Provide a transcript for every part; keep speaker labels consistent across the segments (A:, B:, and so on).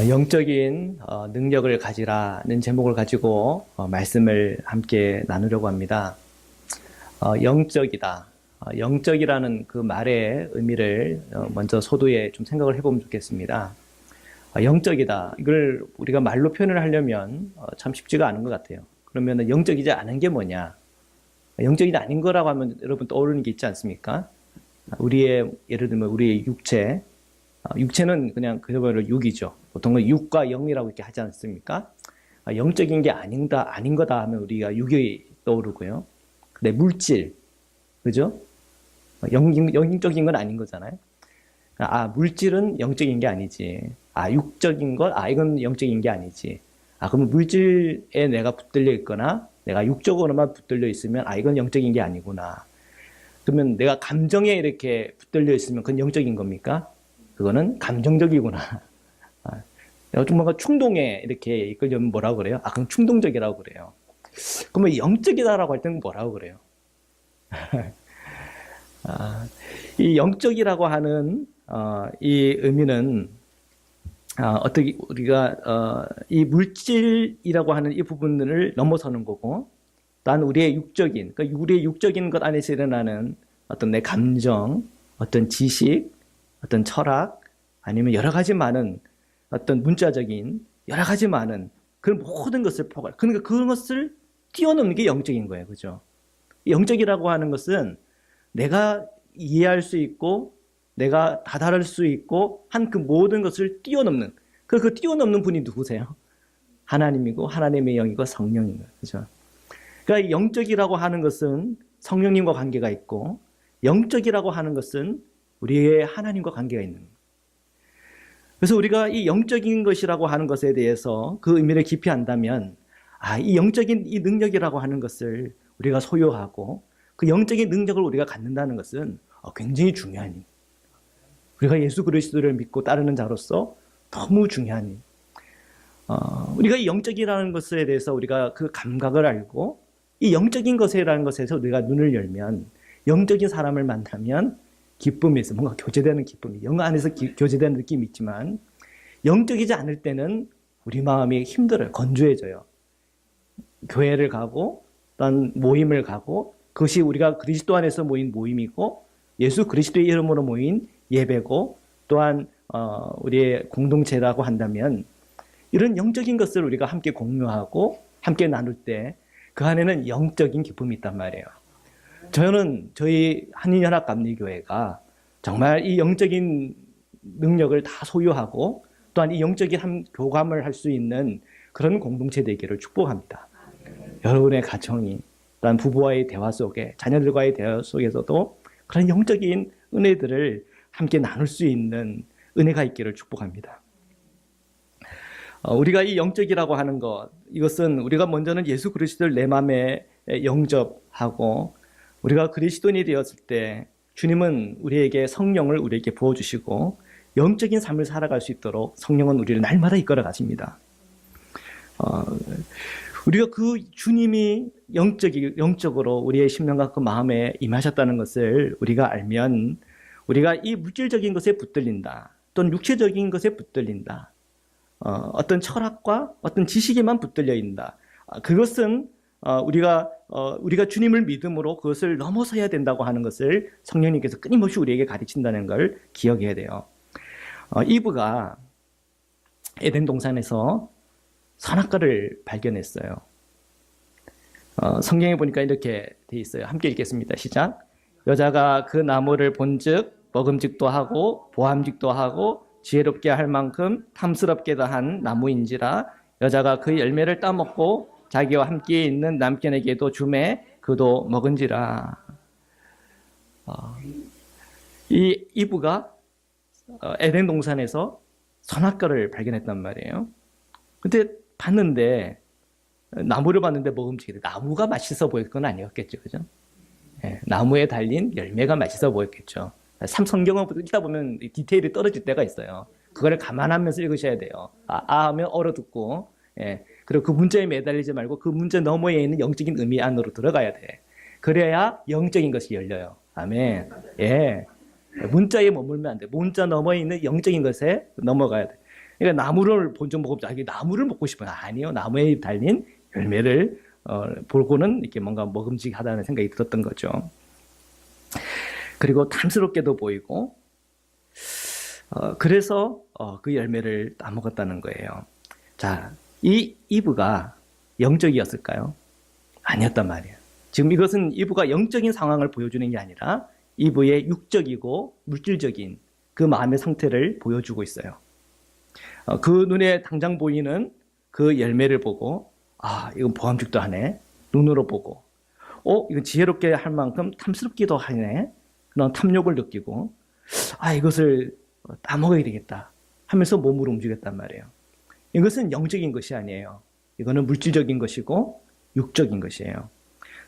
A: 영적인 능력을 가지라는 제목을 가지고 말씀을 함께 나누려고 합니다. 영적이다. 영적이라는 그 말의 의미를 먼저 소두에 좀 생각을 해보면 좋겠습니다. 영적이다. 이걸 우리가 말로 표현을 하려면 참 쉽지가 않은 것 같아요. 그러면 영적이지 않은 게 뭐냐? 영적이지 아닌 거라고 하면 여러분 떠오르는 게 있지 않습니까? 우리의, 예를 들면 우리의 육체, 육체는 그냥 그야말로 육이죠. 보통은 육과 영이라고 이렇게 하지 않습니까? 영적인 게 아닌 거다 하면 우리가 육이 떠오르고요. 근데 물질, 그죠? 영적인 건 아닌 거잖아요. 물질은 영적인 게 아니지. 육적인 것, 이건 영적인 게 아니지. 그러면 물질에 내가 붙들려 있거나 내가 육적으로만 붙들려 있으면 이건 영적인 게 아니구나. 그러면 내가 감정에 이렇게 붙들려 있으면 그건 영적인 겁니까? 그거는 감정적이구나. 내가 좀 뭔가 충동에 이렇게 이끌려면 뭐라고 그래요? 그건 충동적이라고 그래요. 그러면 영적이다라고 할 때는 뭐라고 그래요? 이 영적이라고 하는 이 의미는 어떻게 우리가 이 물질이라고 하는 이 부분을 넘어서는 거고, 또한 우리의 육적인, 그러니까 우리의 육적인 것 안에서 일어나는 어떤 내 감정, 어떤 지식, 어떤 철학, 아니면 여러 가지 많은 어떤 문자적인 여러 가지 많은 그런 모든 것을 포괄. 그러니까 그런 것을 뛰어넘는 게 영적인 거예요, 그죠? 영적이라고 하는 것은 내가 이해할 수 있고, 내가 다다를 수 있고 한 그 모든 것을 뛰어넘는. 그 뛰어넘는 분이 누구세요? 하나님이고 하나님의 영이고 성령인 거예요, 그죠? 그러니까 영적이라고 하는 것은 성령님과 관계가 있고, 영적이라고 하는 것은 우리의 하나님과 관계가 있는 거예요. 그래서 우리가 이 영적인 것이라고 하는 것에 대해서 그 의미를 깊이 안다면, 이 영적인 이 능력이라고 하는 것을 우리가 소유하고 그 영적인 능력을 우리가 갖는다는 것은 굉장히 중요한 일. 우리가 예수 그리스도를 믿고 따르는 자로서 너무 중요한 일. 우리가 이 영적이라는 것에 대해서 우리가 그 감각을 알고 이 영적인 것이라는 것에서 우리가 눈을 열면, 영적인 사람을 만나면 기쁨이 있어. 뭔가 교제되는 기쁨이, 영 안에서 교제되는 느낌이 있지만, 영적이지 않을 때는 우리 마음이 힘들어요. 건조해져요. 교회를 가고 또한 모임을 가고, 그것이 우리가 그리스도 안에서 모인 모임이고 예수 그리스도의 이름으로 모인 예배고, 또한 우리의 공동체라고 한다면, 이런 영적인 것을 우리가 함께 공유하고 함께 나눌 때 그 안에는 영적인 기쁨이 있단 말이에요. 저는 저희 한인연합감리교회가 정말 이 영적인 능력을 다 소유하고 또한 이 영적인 교감을 할 수 있는 그런 공동체 되기를 축복합니다. 여러분의 가정이, 또한 부부와의 대화 속에, 자녀들과의 대화 속에서도 그런 영적인 은혜들을 함께 나눌 수 있는 은혜가 있기를 축복합니다. 우리가 이 영적이라고 하는 것, 이것은 우리가 먼저는 예수 그리스도를 내 마음에 영접하고 우리가 그리스도인이 되었을 때 주님은 우리에게 성령을 우리에게 부어주시고 영적인 삶을 살아갈 수 있도록 성령은 우리를 날마다 이끌어 가십니다. 우리가 그 주님이 영적으로 우리의 심령과 그 마음에 임하셨다는 것을 우리가 알면, 우리가 이 물질적인 것에 붙들린다, 또는 육체적인 것에 붙들린다, 어떤 철학과 어떤 지식에만 붙들려 있다, 그것은 우리가 주님을 믿음으로 그것을 넘어서야 된다고 하는 것을 성령님께서 끊임없이 우리에게 가르친다는 걸 기억해야 돼요. 이브가 에덴 동산에서 선악과를 발견했어요. 성경에 보니까 이렇게 돼 있어요. 함께 읽겠습니다. 시작. 여자가 그 나무를 본즉 먹음직도 하고 보암직도 하고 지혜롭게 할 만큼 탐스럽게도 한 나무인지라 여자가 그 열매를 따먹고 자기와 함께 있는 남편에게도 주매 그도 먹은지라. 이 이브가 에덴 동산에서 선악과를 발견했단 말이에요. 근데 나무를 봤는데 먹음직이다. 나무가 맛있어 보일 건 아니었겠죠, 그죠? 나무에 달린 열매가 맛있어 보였겠죠. 성경을 읽다 보면 디테일이 떨어질 때가 있어요. 그거를 감안하면서 읽으셔야 돼요. 하면 얼어듣고, 그리고 그 문자에 매달리지 말고 그 문자 너머에 있는 영적인 의미 안으로 들어가야 돼. 그래야 영적인 것이 열려요. 아멘. 문자에 머물면 안 돼. 문자 너머에 있는 영적인 것에 넘어가야 돼. 그러니까 나무를 본적 먹으면 이게 나무를 먹고 싶어요. 아니요. 나무에 달린 열매를 보고는 이렇게 뭔가 먹음직하다는 생각이 들었던 거죠. 그리고 탐스럽게도 보이고 그래서 그 열매를 따먹었다는 거예요. 자, 이 이브가 영적이었을까요? 아니었단 말이에요. 지금 이것은 이브가 영적인 상황을 보여주는 게 아니라 이브의 육적이고 물질적인 그 마음의 상태를 보여주고 있어요. 그 눈에 당장 보이는 그 열매를 보고 이건 보암직도 하네. 눈으로 보고 이건 지혜롭게 할 만큼 탐스럽기도 하네. 그런 탐욕을 느끼고 이것을 따먹어야 되겠다 하면서 몸으로 움직였단 말이에요. 이것은 영적인 것이 아니에요. 이거는 물질적인 것이고 육적인 것이에요.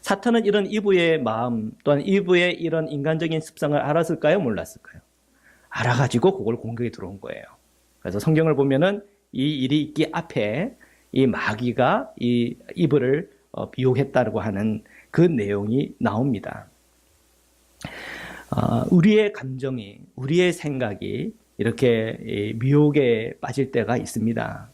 A: 사탄은 이런 이브의 마음 또한 이브의 이런 인간적인 습성을 알았을까요? 몰랐을까요? 알아가지고 그걸 공격에 들어온 거예요. 그래서 성경을 보면은 이 일이 있기 앞에 이 마귀가 이 이브를 미혹했다고 하는 그 내용이 나옵니다. 우리의 감정이, 우리의 생각이 이렇게 미혹에 빠질 때가 있습니다.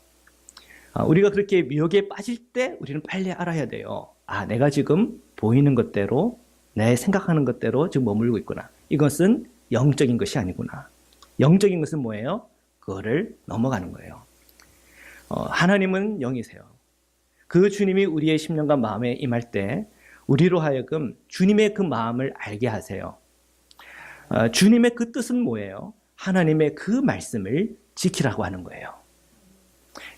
A: 우리가 그렇게 미혹에 빠질 때 우리는 빨리 알아야 돼요. 내가 지금 보이는 것대로, 내 생각하는 것대로 지금 머물고 있구나. 이것은 영적인 것이 아니구나. 영적인 것은 뭐예요? 그거를 넘어가는 거예요. 하나님은 영이세요. 그 주님이 우리의 심령과 마음에 임할 때 우리로 하여금 주님의 그 마음을 알게 하세요. 주님의 그 뜻은 뭐예요? 하나님의 그 말씀을 지키라고 하는 거예요.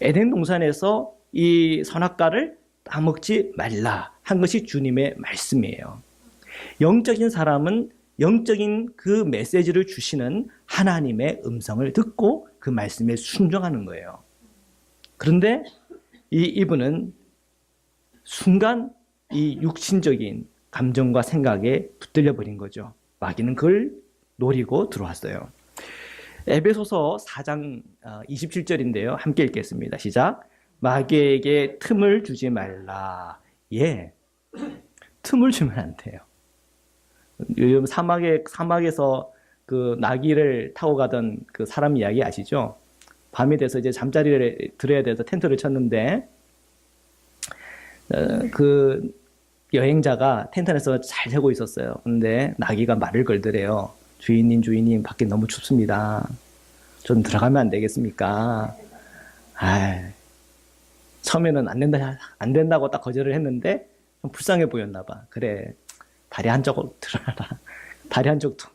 A: 에덴 동산에서 이 선악과를 따먹지 말라 한 것이 주님의 말씀이에요. 영적인 사람은 영적인 그 메시지를 주시는 하나님의 음성을 듣고 그 말씀에 순종하는 거예요. 그런데 이분은 순간 이 육신적인 감정과 생각에 붙들려 버린 거죠. 마귀는 그걸 노리고 들어왔어요. 에베소서 4장 27절인데요. 함께 읽겠습니다. 시작. 마귀에게 틈을 주지 말라. 틈을 주면 안 돼요. 요즘 사막에서 그 나귀를 타고 가던 그 사람 이야기 아시죠? 밤이 돼서 이제 잠자리를 들어야 돼서 텐트를 쳤는데 그 여행자가 텐트 안에서 잘 자고 있었어요. 근데 나귀가 말을 걸더래요. 주인님, 밖에 너무 춥습니다. 좀 들어가면 안 되겠습니까? 처음에는 안 된다고 딱 거절을 했는데 좀 불쌍해 보였나 봐. 그래, 다리 한쪽 들어라. 다리 한쪽도.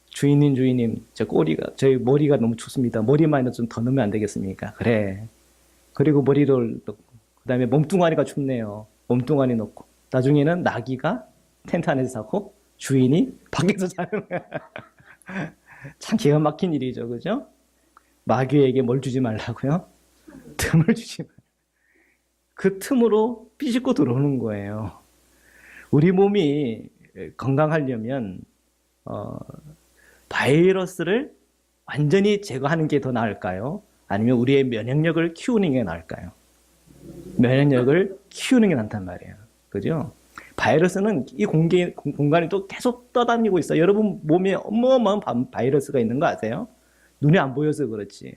A: 주인님, 저희 머리가 너무 춥습니다. 머리만 좀 더 넣으면 안 되겠습니까? 그래. 그리고 머리를 넣고, 그 다음에 몸뚱아리가 춥네요. 몸뚱아리 넣고. 나중에는 나귀가 텐트 안에서 자고 주인이 밖에서 자는 거야. 참 기가 막힌 일이죠. 그죠? 마귀에게 뭘 주지 말라고요? 틈을 주지 말라고. 그 틈으로 삐집고 들어오는 거예요. 우리 몸이 건강하려면 바이러스를 완전히 제거하는 게 더 나을까요? 아니면 우리의 면역력을 키우는 게 나을까요? 면역력을 키우는 게 낫단 말이에요. 그죠? 바이러스는 이 공간에 또 계속 떠다니고 있어요. 여러분 몸에 어마어마한 바이러스가 있는 거 아세요? 눈에 안 보여서 그렇지.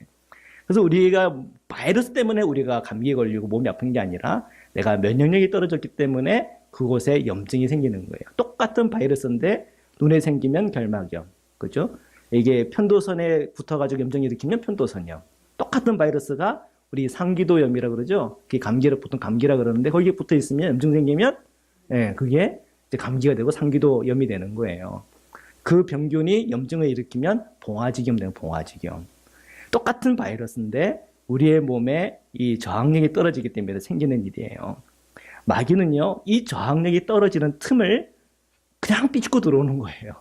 A: 그래서 우리가 바이러스 때문에 우리가 감기에 걸리고 몸이 아픈 게 아니라 내가 면역력이 떨어졌기 때문에 그곳에 염증이 생기는 거예요. 똑같은 바이러스인데 눈에 생기면 결막염. 그죠? 이게 편도선에 붙어가지고 염증이 일으키면 편도선염. 똑같은 바이러스가 우리 상기도염이라 그러죠? 그게 감기를 보통 감기라 그러는데 거기에 붙어 있으면 염증 생기면 그게 이제 감기가 되고 상기도염이 되는 거예요. 그 병균이 염증을 일으키면 봉화지겸 되는 봉화지겸. 똑같은 바이러스인데 우리의 몸에 이 저항력이 떨어지기 때문에 생기는 일이에요. 마귀는요, 이 저항력이 떨어지는 틈을 그냥 삐집고 들어오는 거예요.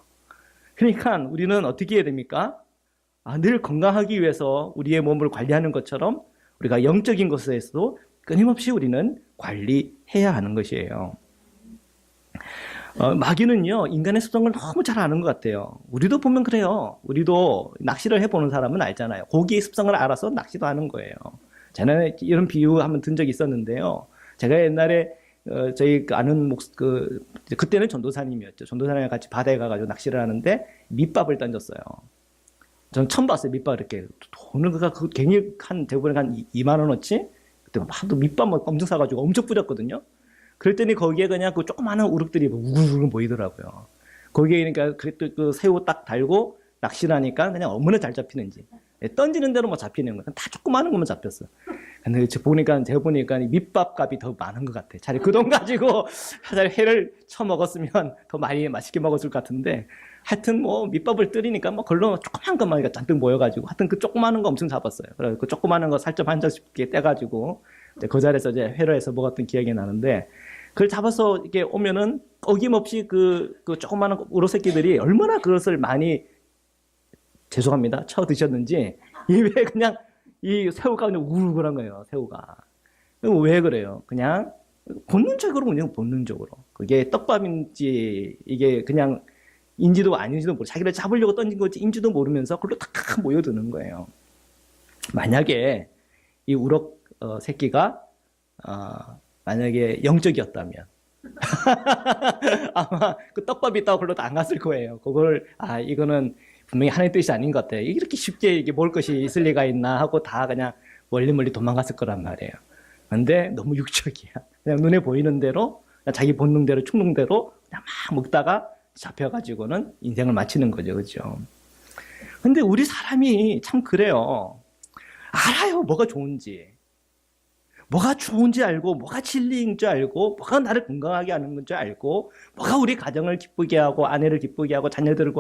A: 그러니까 우리는 어떻게 해야 됩니까? 늘 건강하기 위해서 우리의 몸을 관리하는 것처럼 우리가 영적인 것에서도 끊임없이 우리는 관리해야 하는 것이에요. 마귀는요, 인간의 습성을 너무 잘 아는 것 같아요. 우리도 보면 그래요. 우리도 낚시를 해보는 사람은 알잖아요. 고기의 습성을 알아서 낚시도 하는 거예요. 저는 이런 비유 한번 든 적이 있었는데요. 제가 옛날에 저희 아는 그때는 전도사님이었죠. 전도사님이랑 같이 바다에 가가지고 낚시를 하는데 밑밥을 던졌어요. 전 처음 봤어요. 밑밥 이렇게. 돈을 그 괜히 대부분 한 2만 원어치? 그때 하도 밑밥 막 엄청 사가지고 엄청 뿌렸거든요. 그랬더니 거기에 그냥 그 조그마한 우럭들이 우글우글 보이더라고요. 거기에 그러니까 그 새우 딱 달고 낚시를 하니까 그냥 얼마나 잘 잡히는지. 던지는 대로 뭐 잡히는 거야. 다 조그마한 것만 잡혔어. 근데 제가 보니까 밑밥 값이 더 많은 것 같아. 차라리 그 돈 가지고 차라리 회를 쳐먹었으면 더 많이 맛있게 먹었을 것 같은데, 하여튼 뭐 밑밥을 뜨리니까 뭐 걸로 조그만 것만 잔뜩 모여가지고 하여튼 그 조그마한 거 엄청 잡았어요. 그래서 그 조그마한 거 살점 한 장씩 떼가지고 그 자리에서 이제 회를 해서 먹었던 기억이 나는데, 그걸 잡아서 이렇게 오면은 어김없이 그 조그마한 우럭 새끼들이 얼마나 그것을 많이, 죄송합니다, 쳐 드셨는지 입에 그냥 이 새우가 그냥 우글우글한 거예요. 새우가. 왜 그래요? 그냥 본능적으로, 그냥 본능적으로. 그게 떡밥인지 이게 그냥 인지도 아닌지도 모르고 자기를 잡으려고 던진 건지 인지도 모르면서 그걸로 탁 모여드는 거예요. 만약에 이 우럭 새끼가 만약에 영적이었다면 아마 그 떡밥이 있다고 그걸로 안 갔을 거예요. 그걸 이거는 분명히 하나님의 뜻이 아닌 것 같아. 이렇게 쉽게 이게 먹을 것이 있을 리가 있나 하고 다 그냥 멀리 도망갔을 거란 말이에요. 근데 너무 육적이야. 그냥 눈에 보이는 대로, 그냥 자기 본능대로, 충동대로 그냥 막 먹다가 잡혀가지고는 인생을 마치는 거죠. 그죠? 근데 우리 사람이 참 그래요. 알아요. 뭐가 좋은지. 뭐가 좋은지 알고, 뭐가 진리인 줄 알고, 뭐가 나를 건강하게 하는 건지 알고, 뭐가 우리 가정을 기쁘게 하고, 아내를 기쁘게 하고, 자녀들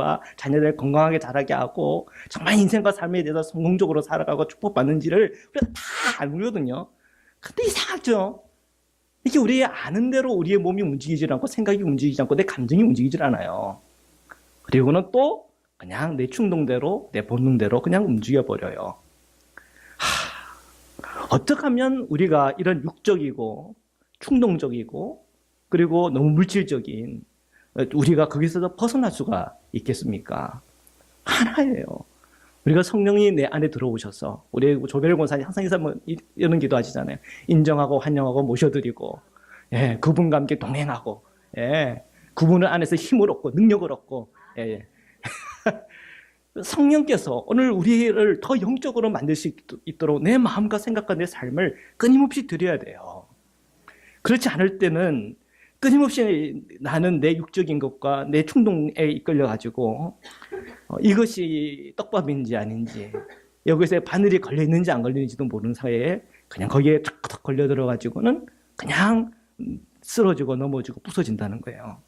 A: 건강하게 자라게 하고, 정말 인생과 삶에 대해서 성공적으로 살아가고 축복받는지를 우리가 다 알거든요. 근데 이상하죠? 이게 우리 아는 대로 우리의 몸이 움직이질 않고, 생각이 움직이지 않고, 내 감정이 움직이질 않아요. 그리고는 또 그냥 내 충동대로, 내 본능대로 그냥 움직여버려요. 어떻게 하면 우리가 이런 육적이고 충동적이고 그리고 너무 물질적인 우리가 거기서 벗어날 수가 있겠습니까? 하나예요. 우리가 성령이 내 안에 들어오셔서, 우리 조별 권사님 항상 이런 기도 하시잖아요. 인정하고 환영하고 모셔드리고, 그분과 함께 동행하고, 그분을 안에서 힘을 얻고 능력을 얻고, 성령께서 오늘 우리를 더 영적으로 만들 수 있도록 내 마음과 생각과 내 삶을 끊임없이 드려야 돼요. 그렇지 않을 때는 끊임없이 나는 내 육적인 것과 내 충동에 이끌려가지고 이것이 떡밥인지 아닌지, 여기서 바늘이 걸려있는지 안 걸려있는지도 모르는 사이에 그냥 거기에 탁탁 걸려들어가지고는 그냥 쓰러지고 넘어지고 부서진다는 거예요.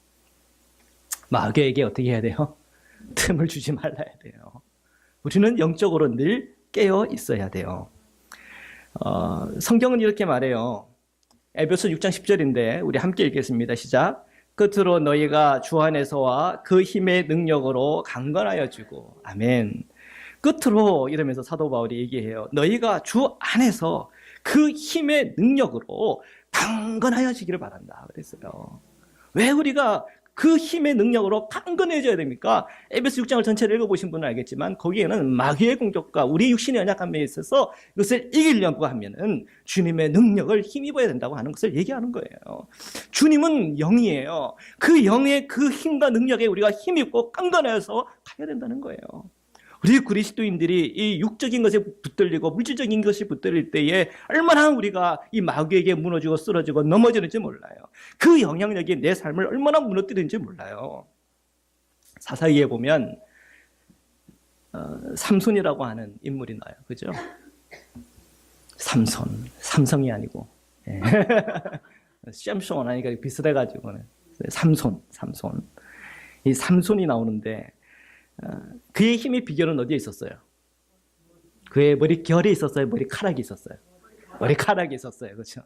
A: 마귀에게 어떻게 해야 돼요? 틈을 주지 말아야 돼요. 우리는 영적으로 늘 깨어 있어야 돼요. 성경은 이렇게 말해요. 에베소 6장 10절인데 우리 함께 읽겠습니다. 시작. 끝으로 너희가 주 안에서와 그 힘의 능력으로 강건하여 주고. 아멘. 끝으로 이러면서 사도 바울이 얘기해요. 너희가 주 안에서 그 힘의 능력으로 강건하여지기를 바란다 그랬어요. 왜 우리가 그 힘의 능력으로 강건해져야 됩니까? 에베소 6장을 전체를 읽어보신 분은 알겠지만 거기에는 마귀의 공격과 우리 육신의 연약함에 있어서 이것을 이기려고 하면은 주님의 능력을 힘입어야 된다고 하는 것을 얘기하는 거예요. 주님은 영이에요. 그 영의 그 힘과 능력에 우리가 힘입고 강건해서 가야 된다는 거예요. 우리 그리스도인들이 이 육적인 것에 붙들리고 물질적인 것이 붙들릴 때에 얼마나 우리가 이 마귀에게 무너지고 쓰러지고 넘어지는지 몰라요. 그 영향력이 내 삶을 얼마나 무너뜨리는지 몰라요. 사사기에 보면 삼손이라고 하는 인물이 나와요. 그죠? 삼성이 아니고 샘손 하니까 비슷해가지고는 삼손. 이 삼손이 나오는데 그의 힘의 비결은 어디에 있었어요? 그의 머리결이 있었어요? 머리카락이 있었어요? 머리카락이 있었어요. 그렇죠?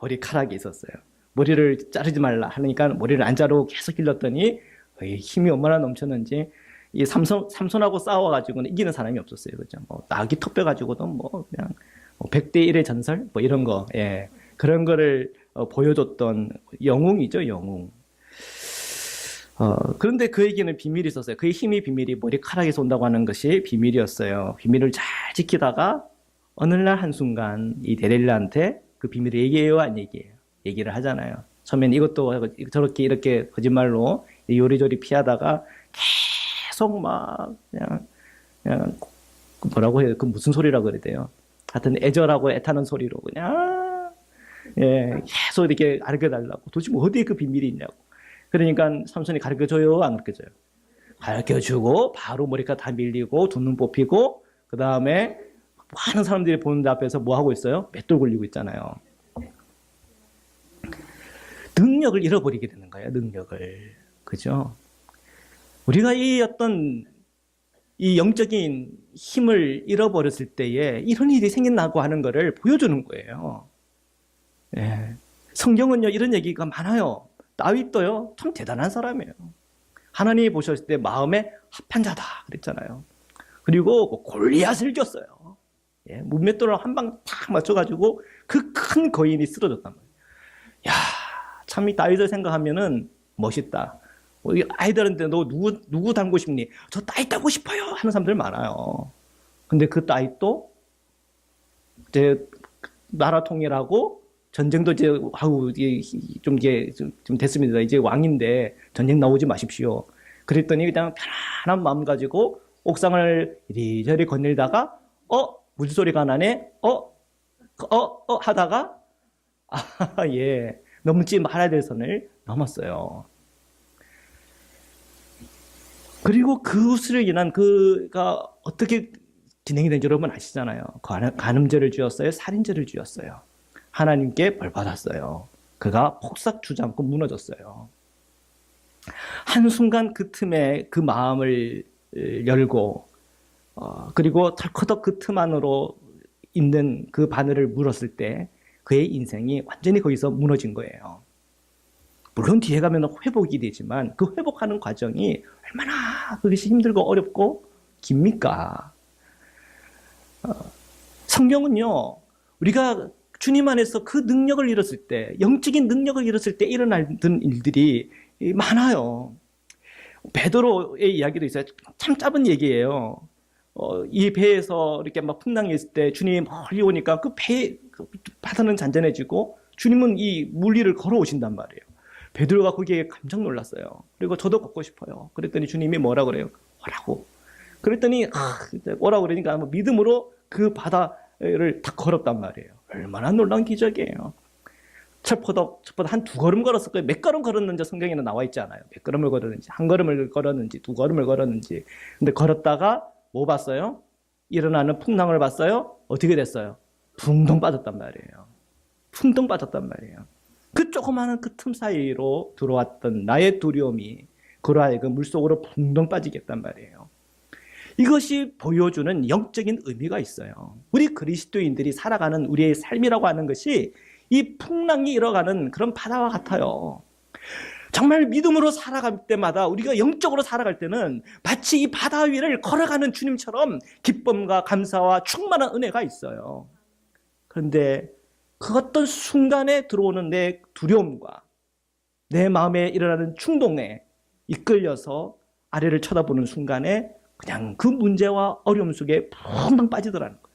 A: 머리카락이 있었어요. 머리를 자르지 말라 하니까 머리를 안 자르고 계속 길렀더니 힘이 얼마나 넘쳤는지 이 삼손하고 싸워가지고는 이기는 사람이 없었어요. 그렇죠? 나귀 톱뼈 가지고도 그냥 100대 1의 전설? 이런 거, 그런 거를 보여줬던 영웅이죠, 영웅. 그런데 그에게는 비밀이 있었어요. 그의 힘이 비밀이 머리카락에서 온다고 하는 것이 비밀이었어요. 비밀을 잘 지키다가 어느 날 한순간 이 데릴라한테 그 비밀을 얘기해요, 안 얘기해요? 얘기를 하잖아요. 처음엔 이것도 저렇게 이렇게 거짓말로 요리조리 피하다가 계속 막 그냥 뭐라고 해요? 그 무슨 소리라고 그래야 돼요? 하여튼 애절하고 애타는 소리로 그냥 예, 계속 이렇게 가르쳐달라고. 도대체 뭐 어디에 그 비밀이 있냐고. 그러니까 삼손이 가르쳐줘요? 안 가르쳐줘요? 가르쳐주고 바로 머리카락 다 밀리고 두 눈 뽑히고 그 다음에 많은 사람들이 보는 앞에서 뭐 하고 있어요? 맷돌 굴리고 있잖아요. 능력을 잃어버리게 되는 거예요. 능력을. 그죠? 우리가 이 어떤 이 영적인 힘을 잃어버렸을 때에 이런 일이 생긴다고 하는 것을 보여주는 거예요. 예. 성경은요, 이런 얘기가 많아요. 다윗도요, 참 대단한 사람이에요. 하나님이 보셨을 때 마음에 합한 자다 그랬잖아요. 그리고 골리앗을 이겼어요. 예, 문맷돌을 한 방 탁 맞춰가지고 그 큰 거인이 쓰러졌단 말이에요. 야, 참 이 다윗을 생각하면은 멋있다. 아이들한테 너 누구 닮고 싶니? 저 다윗 닮고 싶어요 하는 사람들 많아요. 근데 그 다윗도 이제 나라 통일하고 전쟁도 이제 좀 됐습니다. 이제 왕인데 전쟁 나오지 마십시오. 그랬더니 그냥 편안한 마음 가지고 옥상을 이리저리 거닐다가 물소리가 나네. 하다가 예, 넘지 말아야 될 선을 넘었어요. 그리고 그것으로 인한 그가 어떻게 진행이 된지 여러분 아시잖아요. 간음죄를 지었어요. 살인죄를 지었어요. 하나님께 벌 받았어요. 그가 폭삭 주저앉고 무너졌어요. 한순간 그 틈에 그 마음을 열고 그리고 덜커덕 그 틈 안으로 있는 그 바늘을 물었을 때 그의 인생이 완전히 거기서 무너진 거예요. 물론 뒤에 가면 회복이 되지만 그 회복하는 과정이 얼마나 그것이 힘들고 어렵고 깁니까? 성경은요, 우리가 주님 안에서 그 능력을 잃었을 때, 영적인 능력을 잃었을 때 일어나던 일들이 많아요. 베드로의 이야기도 있어요. 참 짧은 얘기예요. 이 배에서 이렇게 막 풍랑이 있을 때 주님이 멀리 오니까 그 배, 바다는 잔잔해지고 주님은 이 물 위를 걸어오신단 말이에요. 베드로가 거기에 깜짝 놀랐어요. 그리고 저도 걷고 싶어요. 그랬더니 주님이 뭐라 그래요? 오라고. 그랬더니 오라고 그러니까 믿음으로 그 바다를 다 걸었단 말이에요. 얼마나 놀라운 기적이에요. 철포덕 한 두 걸음 걸었을 거예요. 몇 걸음 걸었는지 성경에는 나와 있지 않아요. 몇 걸음을 걸었는지, 한 걸음을 걸었는지, 두 걸음을 걸었는지. 근데 걸었다가 뭐 봤어요? 일어나는 풍랑을 봤어요? 어떻게 됐어요? 붕덩 빠졌단 말이에요. 붕덩 빠졌단 말이에요. 그 조그마한 그 틈 사이로 들어왔던 나의 두려움이 그로 하여금 물속으로 붕덩 빠지겠단 말이에요. 이것이 보여주는 영적인 의미가 있어요. 우리 그리스도인들이 살아가는 우리의 삶이라고 하는 것이 이 풍랑이 일어가는 그런 바다와 같아요. 정말 믿음으로 살아갈 때마다 우리가 영적으로 살아갈 때는 마치 이 바다 위를 걸어가는 주님처럼 기쁨과 감사와 충만한 은혜가 있어요. 그런데 그 어떤 순간에 들어오는 내 두려움과 내 마음에 일어나는 충동에 이끌려서 아래를 쳐다보는 순간에 그냥 그 문제와 어려움 속에 붕붕 빠지더라는 거예요.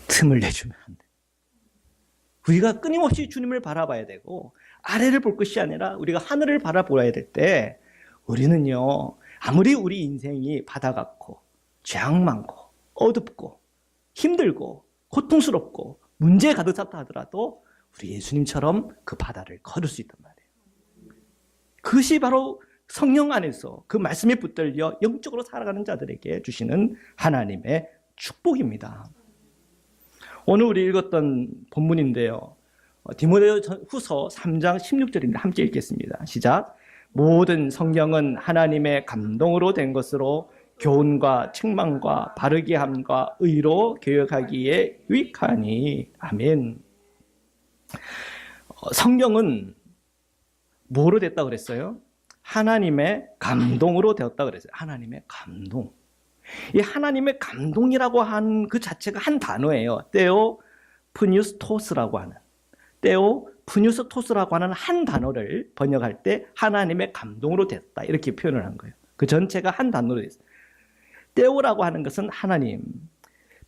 A: 틈을 내주면 안 돼. 우리가 끊임없이 주님을 바라봐야 되고 아래를 볼 것이 아니라 우리가 하늘을 바라보아야 될 때 우리는요, 아무리 우리 인생이 바다 같고 죄악 많고 어둡고 힘들고 고통스럽고 문제 가득 찼다 하더라도 우리 예수님처럼 그 바다를 걸을 수 있단 말이에요. 그것이 바로 성령 안에서 그 말씀에 붙들려 영적으로 살아가는 자들에게 주시는 하나님의 축복입니다. 오늘 우리 읽었던 본문인데요. 디모데후서 3장 16절인데 함께 읽겠습니다. 시작. 모든 성경은 하나님의 감동으로 된 것으로 교훈과 책망과 바르게 함과 의로 교육하기에 유익하니. 아멘. 성경은 뭐로 됐다 그랬어요? 하나님의 감동으로 되었다 그랬어요. 하나님의 감동. 이 하나님의 감동이라고 한 그 자체가 한 단어예요. 테오 푸뉴스토스라고 하는, 테오 푸뉴스토스라고 하는 한 단어를 번역할 때 하나님의 감동으로 됐다 이렇게 표현을 한 거예요. 그 전체가 한 단어로 됐어요. 테오라고 하는 것은 하나님,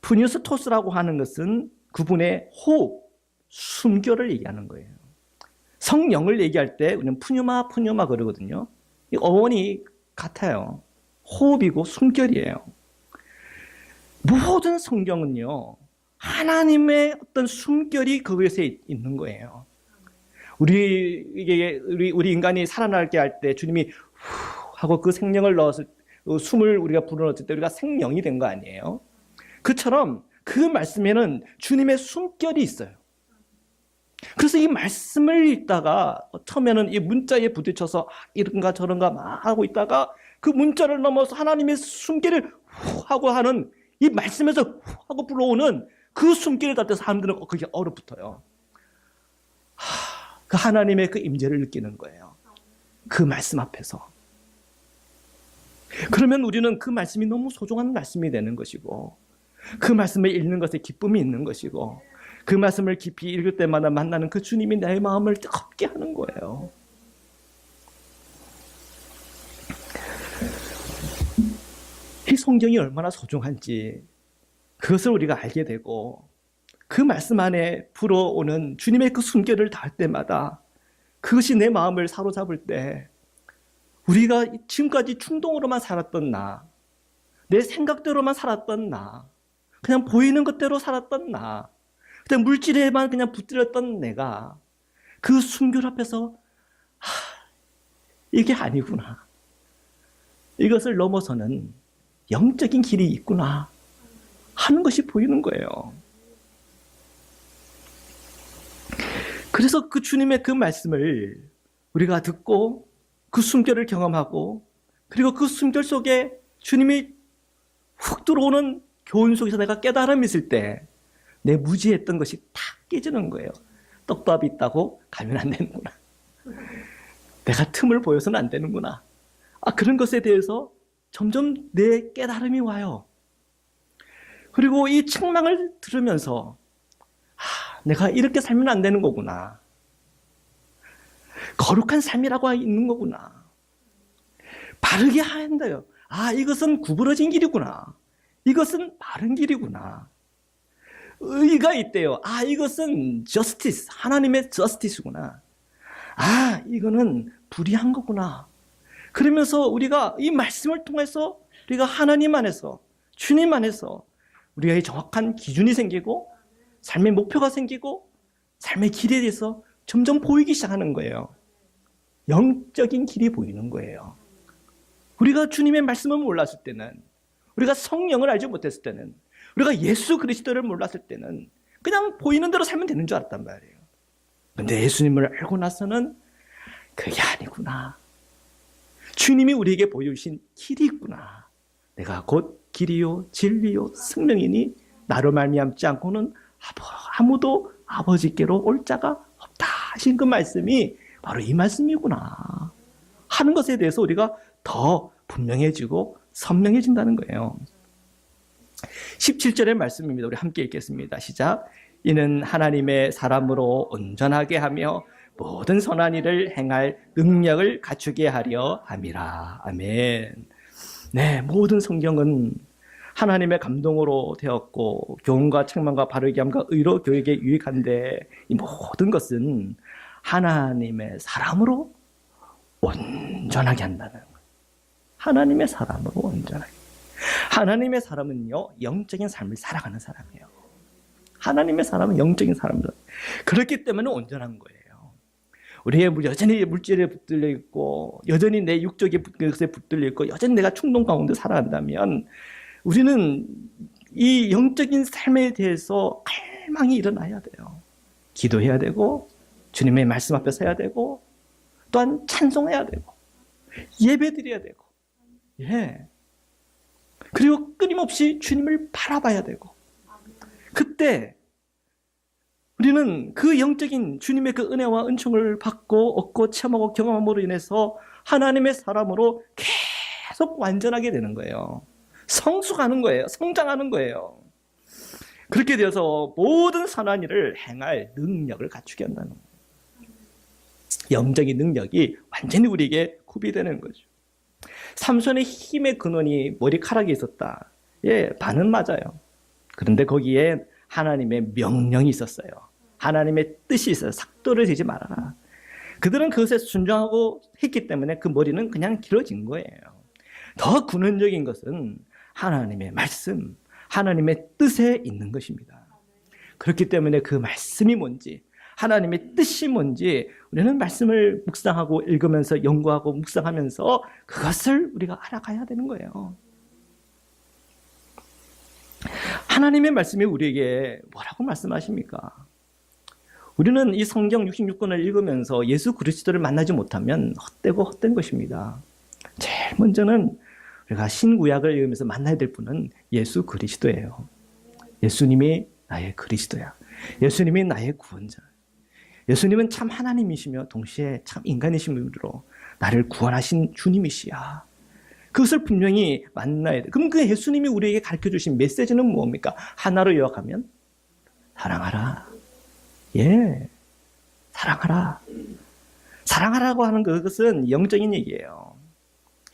A: 푸뉴스토스라고 하는 것은 그분의 호흡, 숨결을 얘기하는 거예요. 성령을 얘기할 때 우리는 푸뉴마 그러거든요. 이 어원이 같아요. 호흡이고 숨결이에요. 모든 성경은요, 하나님의 어떤 숨결이 그것에 있는 거예요. 우리 인간이 살아나게 할 때 주님이 후 하고 그 생명을 넣었을 숨을 우리가 불어넣었을 때 우리가 생명이 된 거 아니에요? 그처럼 그 말씀에는 주님의 숨결이 있어요. 그래서 이 말씀을 읽다가 처음에는 이 문자에 부딪혀서 이런가 저런가 막 하고 있다가 그 문자를 넘어서 하나님의 숨결을 후 하고 하는 이 말씀에서 후 하고 불어오는 그 숨결을 닿을 때 사람들은 그게 얼어붙어요. 그 하나님의 그 임재를 느끼는 거예요. 그 말씀 앞에서. 그러면 우리는 그 말씀이 너무 소중한 말씀이 되는 것이고, 그 말씀을 읽는 것에 기쁨이 있는 것이고, 그 말씀을 깊이 읽을 때마다 만나는 그 주님이 내 마음을 뜨겁게 하는 거예요. 이 성경이 얼마나 소중한지 그것을 우리가 알게 되고, 그 말씀 안에 불어오는 주님의 그 숨결을 닿을 때마다 그것이 내 마음을 사로잡을 때 우리가 지금까지 충동으로만 살았던 나, 내 생각대로만 살았던 나, 그냥 보이는 것대로 살았던 나, 그냥 물질에만 그냥 붙들렸던 내가 그 숨결 앞에서 이게 아니구나, 이것을 넘어서는 영적인 길이 있구나 하는 것이 보이는 거예요. 그래서 그 주님의 그 말씀을 우리가 듣고 그 숨결을 경험하고, 그리고 그 숨결 속에 주님이 훅 들어오는 교훈 속에서 내가 깨달음이 있을 때 내 무지했던 것이 탁 깨지는 거예요. 떡밥이 있다고 가면 안 되는구나, 내가 틈을 보여서는 안 되는구나, 그런 것에 대해서 점점 내 깨달음이 와요. 그리고 이 책망을 들으면서 내가 이렇게 살면 안 되는 거구나, 거룩한 삶이라고 있는 거구나, 바르게 한다요. 이것은 구부러진 길이구나, 이것은 바른 길이구나, 의가 있대요. 이것은 justice, 하나님의 justice구나, 이거는 불의한 거구나. 그러면서 우리가 이 말씀을 통해서 우리가 하나님 안에서, 주님 안에서 우리가 이 정확한 기준이 생기고 삶의 목표가 생기고 삶의 길에 대해서 점점 보이기 시작하는 거예요. 영적인 길이 보이는 거예요. 우리가 주님의 말씀을 몰랐을 때는, 우리가 성령을 알지 못했을 때는, 우리가 예수 그리스도를 몰랐을 때는 그냥 보이는 대로 살면 되는 줄 알았단 말이에요. 근데 예수님을 알고 나서는 그게 아니구나, 주님이 우리에게 보여주신 길이 있구나, 내가 곧 길이요 진리요 생명이니 나로 말미암지 않고는 아무도 아버지께로 올 자가 없다 하신 그 말씀이 바로 이 말씀이구나 하는 것에 대해서 우리가 더 분명해지고 선명해진다는 거예요. 17절의 말씀입니다. 우리 함께 읽겠습니다. 시작. 이는 하나님의 사람으로 온전하게 하며 모든 선한 일을 행할 능력을 갖추게 하려 함이라. 아멘. 네, 모든 성경은 하나님의 감동으로 되었고 교훈과 책망과 바르게 함과 의로 교육에 유익한데, 이 모든 것은 하나님의 사람으로 온전하게 한다는 거예요. 하나님의 사람으로 온전하게. 하나님의 사람은요, 영적인 삶을 살아가는 사람이에요. 하나님의 사람은 영적인 사람이에요. 그렇기 때문에 온전한 거예요. 우리의 여전히 물질에 붙들려 있고, 여전히 내 육적인 것에 붙들려 있고, 여전히 내가 충동 가운데 살아간다면 우리는 이 영적인 삶에 대해서 갈망이 일어나야 돼요. 기도해야 되고, 주님의 말씀 앞에 서야 되고, 또한 찬송해야 되고, 예배드려야 되고, 그리고 끊임없이 주님을 바라봐야 되고, 그때 우리는 그 영적인 주님의 그 은혜와 은총을 받고 얻고 체험하고 경험함으로 인해서 하나님의 사람으로 계속 완전하게 되는 거예요. 성숙하는 거예요. 성장하는 거예요. 그렇게 되어서 모든 선한 일을 행할 능력을 갖추게 한다는 거예요. 영적인 능력이 완전히 우리에게 구비되는 거죠. 삼손의 힘의 근원이 머리카락에 있었다. 반은 맞아요. 그런데 거기에 하나님의 명령이 있었어요. 하나님의 뜻이 있어요. 삭도를 재지 말아라. 그들은 그것에 순종하고 했기 때문에 그 머리는 그냥 길어진 거예요. 더 근원적인 것은 하나님의 말씀, 하나님의 뜻에 있는 것입니다. 그렇기 때문에 그 말씀이 뭔지, 하나님의 뜻이 뭔지 우리는 말씀을 묵상하고 읽으면서 연구하고 묵상하면서 그것을 우리가 알아가야 되는 거예요. 하나님의 말씀이 우리에게 뭐라고 말씀하십니까? 우리는 이 성경 66권을 읽으면서 예수 그리스도를 만나지 못하면 헛되고 헛된 것입니다. 제일 먼저는 우리가 신구약을 읽으면서 만나야 될 분은 예수 그리스도예요. 예수님이 나의 그리스도야. 예수님이 나의 구원자. 예수님은 참 하나님이시며 동시에 참 인간이심으로 나를 구원하신 주님이시야. 그것을 분명히 만나야 돼. 그럼 그 예수님이 우리에게 가르쳐주신 메시지는 뭡니까? 하나로 요약하면 사랑하라. 예, 사랑하라. 사랑하라고 하는 그것은 영적인 얘기예요.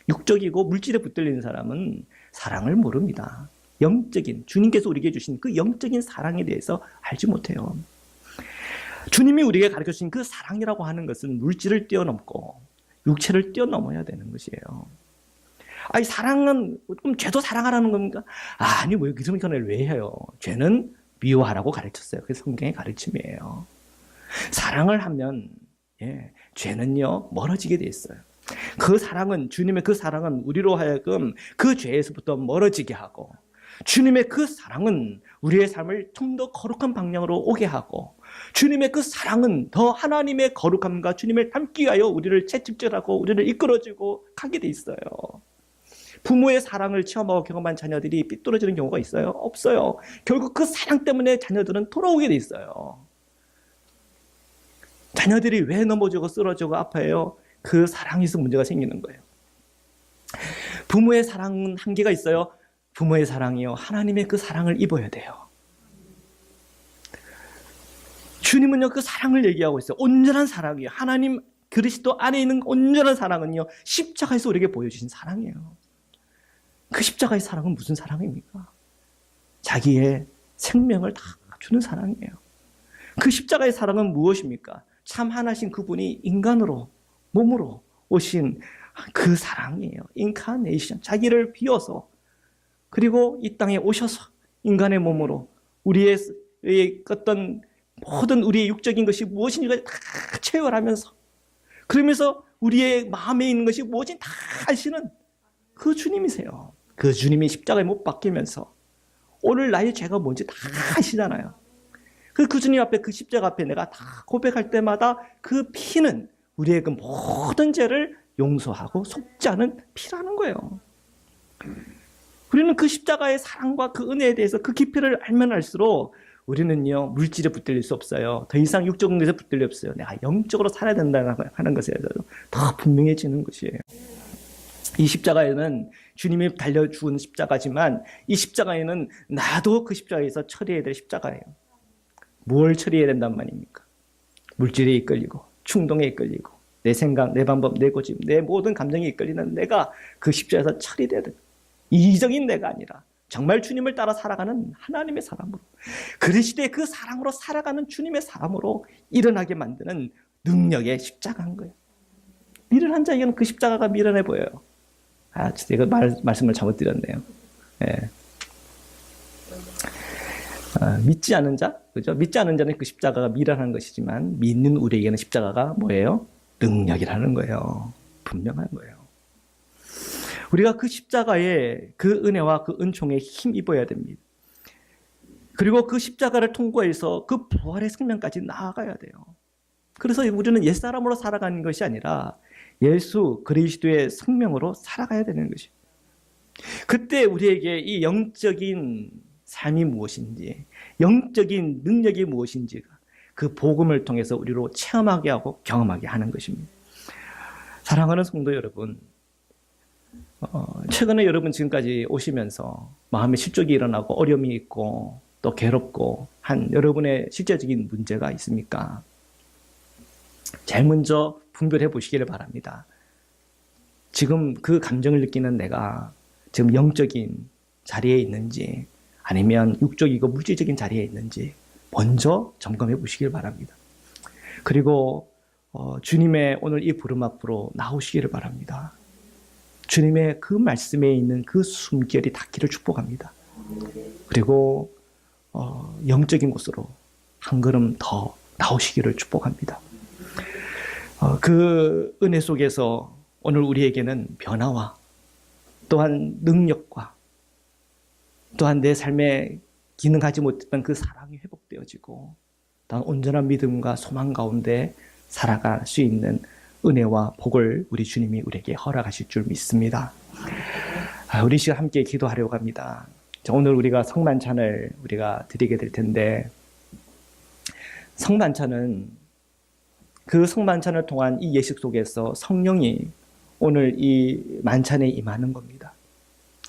A: 육적이고 물질에 붙들리는 사람은 사랑을 모릅니다. 영적인, 주님께서 우리에게 주신 그 영적인 사랑에 대해서 알지 못해요. 주님이 우리에게 가르쳐주신 그 사랑이라고 하는 것은 물질을 뛰어넘고 육체를 뛰어넘어야 되는 것이에요. 아니, 사랑은, 그럼 죄도 사랑하라는 겁니까? 아니, 뭐, 그런 견해를 왜 해요? 죄는 미워하라고 가르쳤어요. 그게 성경의 가르침이에요. 사랑을 하면, 예, 죄는요, 멀어지게 돼 있어요. 그 사랑은, 주님의 그 사랑은 우리로 하여금 그 죄에서부터 멀어지게 하고, 주님의 그 사랑은 우리의 삶을 좀 더 거룩한 방향으로 오게 하고, 주님의 그 사랑은 더 하나님의 거룩함과 주님을 닮기 위하여 우리를 채찍질하고 우리를 이끌어주고 가게 돼 있어요. 부모의 사랑을 체험하고 경험한 자녀들이 삐뚤어지는 경우가 있어요? 없어요. 결국 그 사랑 때문에 자녀들은 돌아오게 돼 있어요. 자녀들이 왜 넘어지고 쓰러지고 아파해요? 그 사랑에서 문제가 생기는 거예요. 부모의 사랑은 한계가 있어요. 부모의 사랑이요, 하나님의 그 사랑을 입어야 돼요. 주님은요, 그 사랑을 얘기하고 있어요. 온전한 사랑이에요. 하나님 그리스도 안에 있는 온전한 사랑은요, 십자가에서 우리에게 보여주신 사랑이에요. 그 십자가의 사랑은 무슨 사랑입니까? 자기의 생명을 다 주는 사랑이에요. 그 십자가의 사랑은 무엇입니까? 참 하나신 그분이 인간으로, 몸으로 오신 그 사랑이에요. 인카네이션, 자기를 비워서, 그리고 이 땅에 오셔서 인간의 몸으로 우리의 어떤 모든 우리의 육적인 것이 무엇인지 다 체열하면서, 그러면서 우리의 마음에 있는 것이 무엇인지 다 아시는 그 주님이세요. 그 주님이 십자가에 못 박히면서 오늘 나의 죄가 뭔지 다 아시잖아요. 그 주님 앞에, 그 십자가 앞에 내가 다 고백할 때마다 그 피는 우리의 그 모든 죄를 용서하고 속죄하는 피라는 거예요. 우리는 그 십자가의 사랑과 그 은혜에 대해서 그 깊이를 알면 알수록 우리는요, 물질에 붙들릴 수 없어요. 더 이상 육적인 것에 붙들릴 수 없어요. 내가 영적으로 살아야 된다는 것에 더 분명해지는 것이에요. 이 십자가에는 주님이 달려 죽은 십자가지만 이 십자가에는 나도 그 십자가에서 처리해야 될 십자가예요. 뭘 처리해야 된단 말입니까? 물질에 이끌리고 충동에 이끌리고 내 생각, 내 방법, 내 고집, 내 모든 감정에 이끌리는 내가 그 십자가에서 처리돼야 돼. 이기적인 내가 아니라 정말 주님을 따라 살아가는 하나님의 사람으로, 그리스도의 그 사랑으로 살아가는 주님의 사람으로 일어나게 만드는 능력의 십자가인 거예요. 미련한 자에게는 그 십자가가 미련해 보여요. 아, 제가 말씀을 잘못 드렸네요. 예. 믿지 않은 자, 그죠? 믿지 않은 자는 그 십자가가 미련한 것이지만 믿는 우리에게는 십자가가 뭐예요? 능력이라는 거예요. 분명한 거예요. 우리가 그 십자가의 그 은혜와 그 은총에 힘입어야 됩니다. 그리고 그 십자가를 통과해서 그 부활의 생명까지 나아가야 돼요. 그래서 우리는 옛사람으로 살아가는 것이 아니라 예수 그리스도의 생명으로 살아가야 되는 것이에요. 그때 우리에게 이 영적인 삶이 무엇인지, 영적인 능력이 무엇인지가 그 복음을 통해서 우리로 체험하게 하고 경험하게 하는 것입니다. 사랑하는 성도 여러분, 최근에 여러분 지금까지 오시면서 마음에 실족이 일어나고 어려움이 있고 또 괴롭고 한 여러분의 실제적인 문제가 있습니까? 제일 먼저 분별해 보시기를 바랍니다. 지금 그 감정을 느끼는 내가 지금 영적인 자리에 있는지 아니면 육적이고 물질적인 자리에 있는지 먼저 점검해 보시길 바랍니다. 그리고 주님의 오늘 이 부름 앞으로 나오시기를 바랍니다. 주님의 그 말씀에 있는 그 숨결이 닿기를 축복합니다. 그리고 영적인 곳으로 한 걸음 더 나오시기를 축복합니다. 그 은혜 속에서 오늘 우리에게는 변화와 또한 능력과 또한 내 삶에 기능하지 못했던 그 사랑이 회복되어지고 또한 온전한 믿음과 소망 가운데 살아갈 수 있는 은혜와 복을 우리 주님이 우리에게 허락하실 줄 믿습니다. 우리 시간 함께 기도하려고 합니다. 오늘 우리가 성만찬을 우리가 드리게 될 텐데, 성만찬은 그 성만찬을 통한 이 예식 속에서 성령이 오늘 이 만찬에 임하는 겁니다.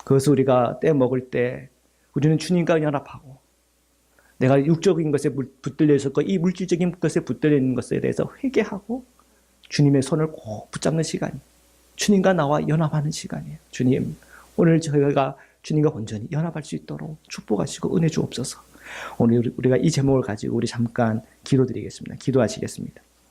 A: 그것을 우리가 떼 먹을 때 우리는 주님과 연합하고, 내가 육적인 것에 붙들려 있었고 이 물질적인 것에 붙들려 있는 것에 대해서 회개하고 주님의 손을 꼭 붙잡는 시간이, 주님과 나와 연합하는 시간이에요. 주님, 오늘 저희가 주님과 온전히 연합할 수 있도록 축복하시고 은혜 주옵소서. 오늘 우리가 이 제목을 가지고 우리 잠깐 기도드리겠습니다. 기도하시겠습니다.